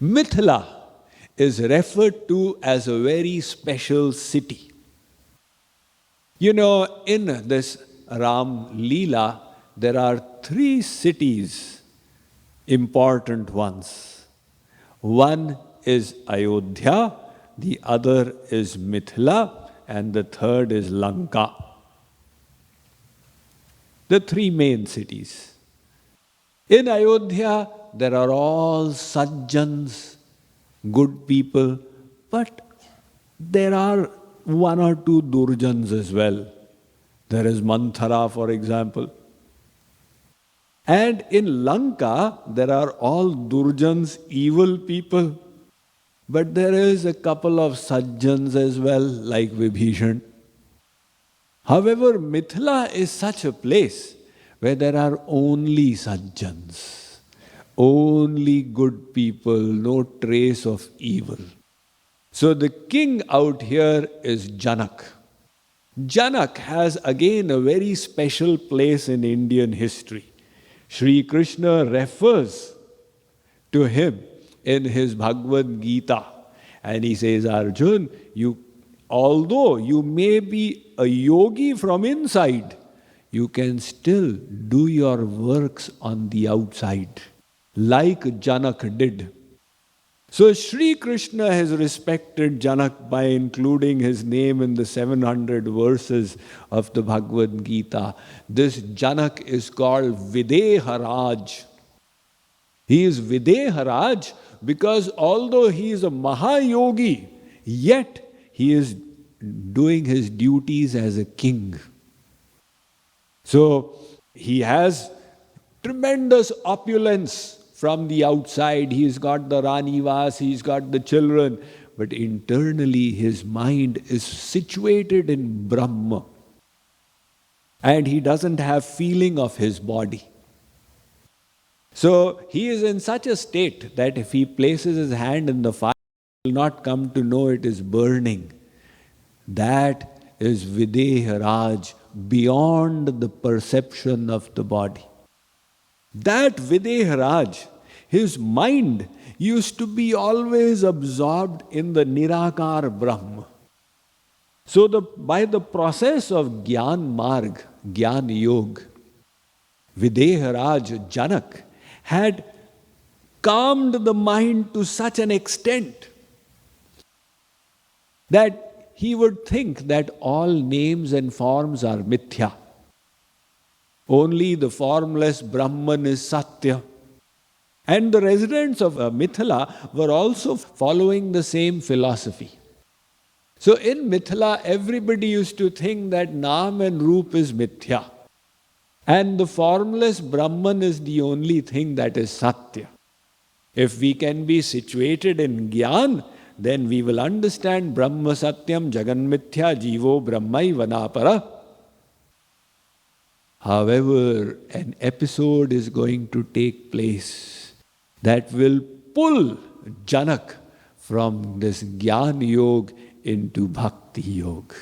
Mithila is referred to as a very special city. You know, in this Ram Leela, there are three cities, important ones. One is Ayodhya, the other is Mithila, and the third is Lanka. The three main cities. In Ayodhya, there are all sajjans, good people, but there are one or two durjans as well. There is Manthara, for example. And in Lanka, there are all durjans, evil people. But there is a couple of sajjans as well, like Vibhishan. However, Mithila is such a place where there are only sajjans, only good people, no trace of evil. So the king out here is Janaka. Janaka has again a very special place in Indian history. Sri Krishna refers to him in his Bhagavad Gita, and he says, Arjun, although you may be a yogi from inside, you can still do your works on the outside, like Janaka did. So Sri Krishna has respected Janaka by including his name in the 700 verses of the Bhagavad Gita. This Janaka is called Videhraj. He is Videhraj because although he is a mahayogi, yet he is doing his duties as a king. So he has tremendous opulence from the outside. He's got the Ranivas, he's got the children, but internally his mind is situated in Brahma. And he doesn't have feeling of his body. So he is in such a state that if he places his hand in the fire, he will not come to know it is burning. That is Videhraj, beyond the perception of the body. That Videhraj, his mind used to be always absorbed in the nirakaar Brahma. So by the process of Gyan Marg, JKYog, Videhraj, Janaka, had calmed the mind to such an extent that he would think that all names and forms are mithya. Only the formless Brahman is Satya. And the residents of Mithila were also following the same philosophy. So in Mithila, everybody used to think that Naam and Roop is mithya. And the formless Brahman is the only thing that is Satya. If we can be situated in Gyan, then we will understand Brahma Satyam Jagan Mithya Jivo Brahmai Vanapara. However, an episode is going to take place that will pull Janaka from this Jnana Yog into Bhakti Yog.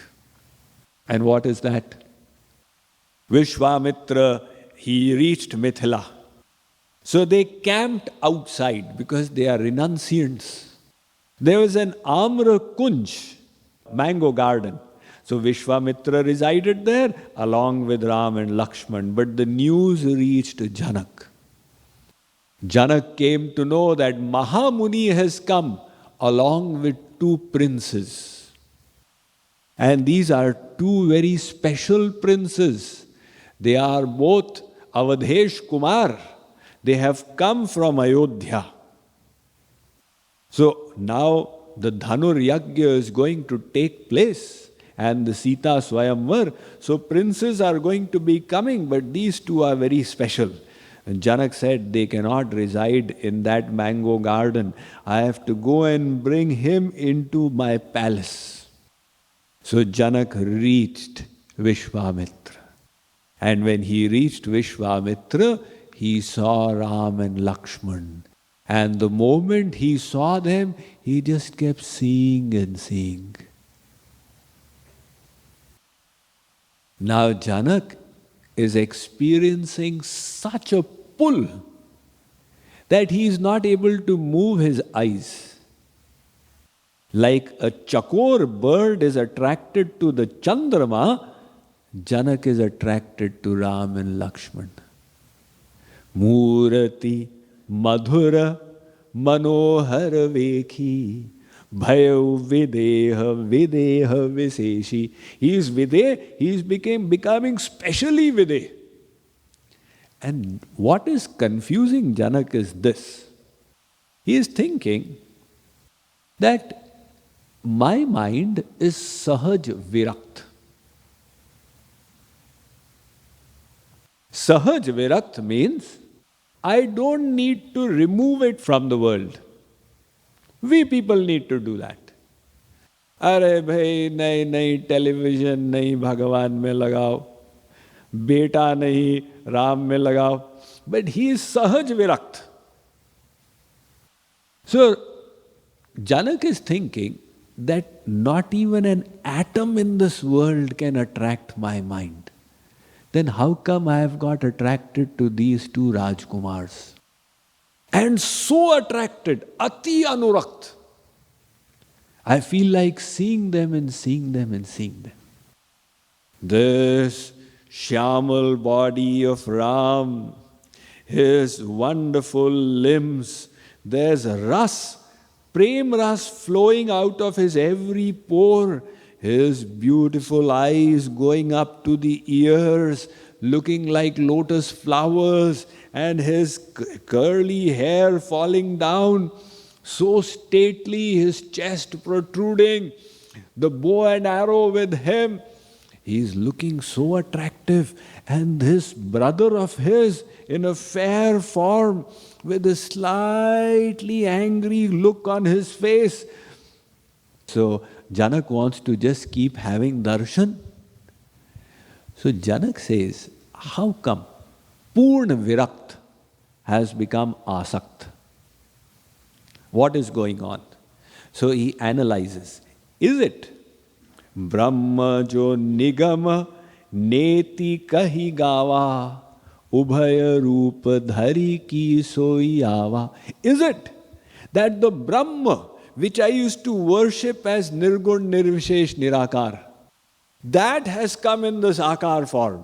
And what is that? Vishwamitra, he reached Mithila. So they camped outside because they are renunciants. There was an Amra Kunj, mango garden. So Vishwamitra resided there along with Ram and Lakshmana. But the news reached Janaka. Janaka came to know that Mahamuni has come along with two princes. And these are two very special princes. They are both Avadhesh Kumar. They have come from Ayodhya. So now the Dhanur Yagya is going to take place and the Sita Swayamvar. So princes are going to be coming, but these two are very special. And Janaka said, they cannot reside in that mango garden. I have to go and bring him into my palace. So Janaka reached Vishwamitra. And when he reached Vishwamitra, he saw Ram and Lakshmana. And the moment he saw them, he just kept seeing and seeing. Now Janaka is experiencing such a pull that he is not able to move his eyes. Like a chakor bird is attracted to the Chandrama, Janaka is attracted to Ram and Lakshmana. Murati madhura manohar vekhi bhayo videha viseshi. He is Videh, he is becoming specially Videh. And what is confusing Janaka is this. He is thinking that my mind is sahaj virakt. Sahaj virakt means I don't need to remove it from the world. We people need to do that. अरे भाई नई नई television नहीं भगवान में लगाओ, बेटा नहीं राम में लगाओ. But he is sahaj virakt. So Janaka is thinking that not even an atom in this world can attract my mind. Then how come I have got attracted to these two Rajkumars? And so attracted, ati anurakt. I feel like seeing them and seeing them and seeing them. This Shyamal body of Ram, his wonderful limbs, there's ras, prem ras flowing out of his every pore, his beautiful eyes going up to the ears, looking like lotus flowers, and his curly hair falling down, so stately, his chest protruding, the bow and arrow with him. He is looking so attractive, and this brother of his in a fair form with a slightly angry look on his face. So Janak wants to just keep having darshan. So Janak says, how come Purna Virakt has become Asakt? What is going on? So he analyzes. Is it Brahma jo nigama neti kahi gawa ubhaya rupa dhari ki soi ava? Is it that the Brahma which I used to worship as nirgun, nirvishesh, nirakaar, that has come in this akar form?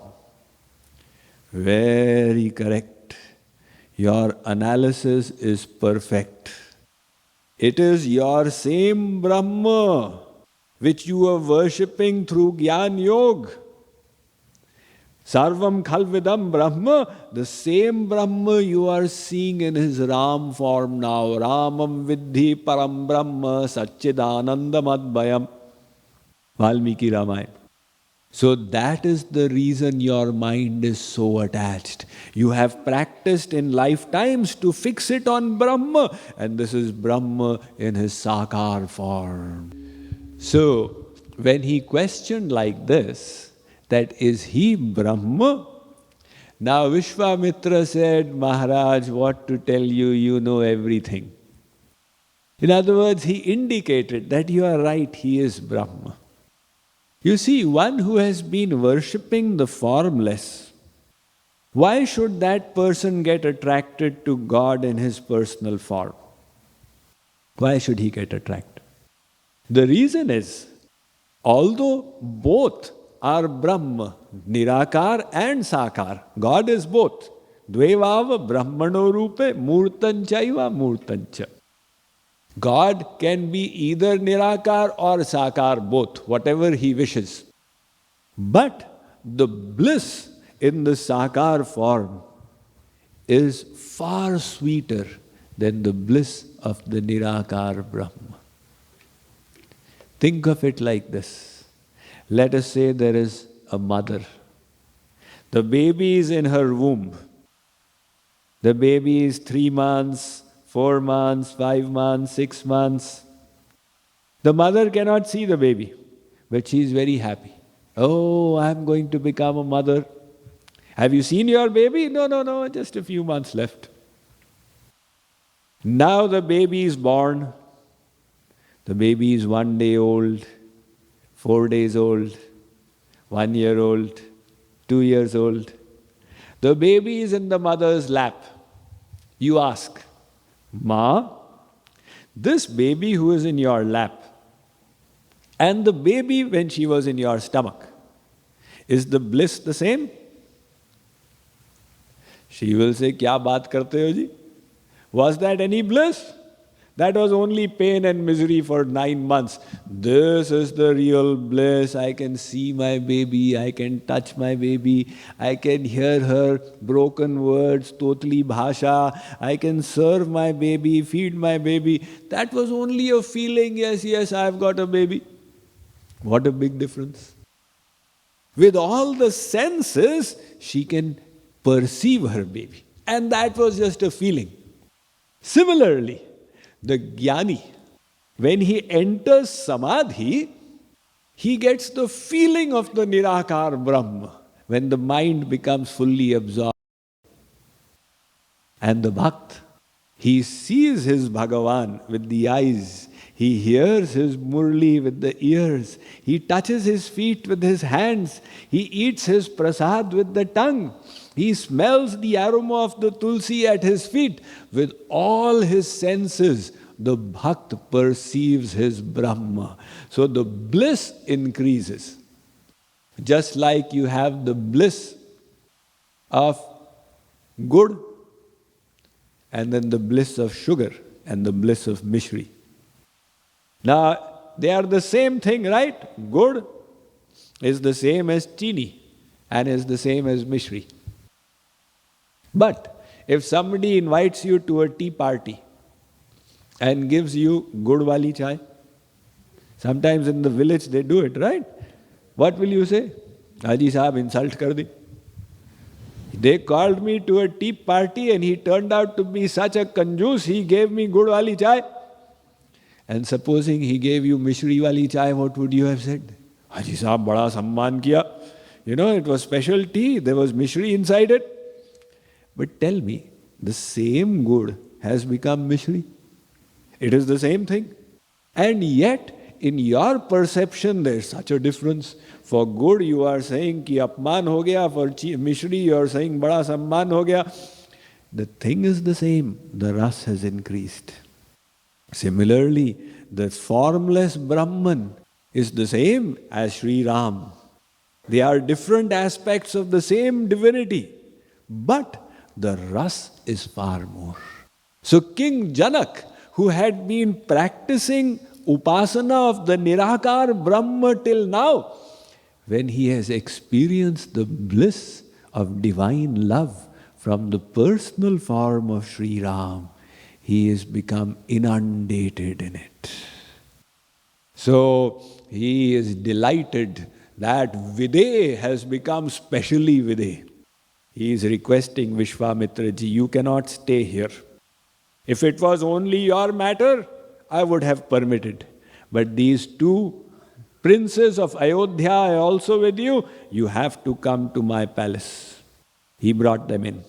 Very correct. Your analysis is perfect. It is your same Brahma which you are worshipping through JKYog. Sarvam khalvidam Brahma, the same Brahma you are seeing in his Ram form now. Ramam vidhi param Brahma satchidanandam advayam. Valmiki Ramayana. So that is the reason your mind is so attached. You have practiced in lifetimes to fix it on Brahma, and this is Brahma in his sakar form. So when he questioned like this, that is he Brahma? Now Vishwamitra said, Maharaj, what to tell you, you know everything. In other words, he indicated that you are right, he is Brahma. You see, one who has been worshipping the formless, why should that person get attracted to God in his personal form? Why should he get attracted? The reason is, although both are Brahma, nirakaar and sakar, God is both. Dvevava brahmano rupe murtanchaiva murtancha. God can be either nirakaar or sakar, both, whatever he wishes. But the bliss in the sakar form is far sweeter than the bliss of the nirakaar Brahma. Think of it like this. Let us say there is a mother. The baby is in her womb. The baby is 3 months, 4 months, 5 months, 6 months. The mother cannot see the baby, but she is very happy. Oh, I am going to become a mother. Have you seen your baby? No, just a few months left. Now the baby is born. The baby is 1 day old, 4 days old, 1 year old, 2 years old. The baby is in the mother's lap. You ask, Ma, this baby who is in your lap and the baby when she was in your stomach, is the bliss the same? She will say, Kya baat karte ho ji? Was that any bliss? That was only pain and misery for 9 months. This is the real bliss. I can see my baby, I can touch my baby, I can hear her broken words, totally bhasha, I can serve my baby, feed my baby. That was only a feeling, yes, I've got a baby. What a big difference. With all the senses, she can perceive her baby. And that was just a feeling. Similarly, the jnani, when he enters samadhi, he gets the feeling of the nirakaar Brahma when the mind becomes fully absorbed. And the bhakt, he sees his Bhagavan with the eyes, he hears his murli with the ears, he touches his feet with his hands, he eats his prasad with the tongue, he smells the aroma of the tulsi at his feet. With all his senses, the bhakt perceives his Brahma. So the bliss increases. Just like you have the bliss of good, and then the bliss of sugar, and the bliss of mishri. Now, they are the same thing, right? Good is the same as chini, and is the same as mishri. But if somebody invites you to a tea party and gives you gud wali chai, sometimes in the village they do it, right? What will you say? Haji Sahab insult kar di. They called me to a tea party and he turned out to be such a kanjoos, he gave me gud wali chai. And supposing he gave you mishri wali chai, what would you have said? Haji Sahab bada samman kiya. You know, it was special tea, there was mishri inside it. But tell me, the same good has become mishri. It is the same thing. And yet, in your perception, there is such a difference. For good, you are saying ki apman ho gaya. For mishri, you are saying bada samman ho gaya. The thing is the same. The ras has increased. Similarly, the formless Brahman is the same as Shri Ram. They are different aspects of the same divinity. But the ras is far more. So King Janaka, who had been practicing upasana of the nirakaar Brahma till now, when he has experienced the bliss of divine love from the personal form of Shri Ram, he has become inundated in it. So he is delighted that Videh has become specially Videh. He is requesting Vishwamitra ji, you cannot stay here. If it was only your matter, I would have permitted. But these two princes of Ayodhya are also with you. You have to come to my palace. He brought them in.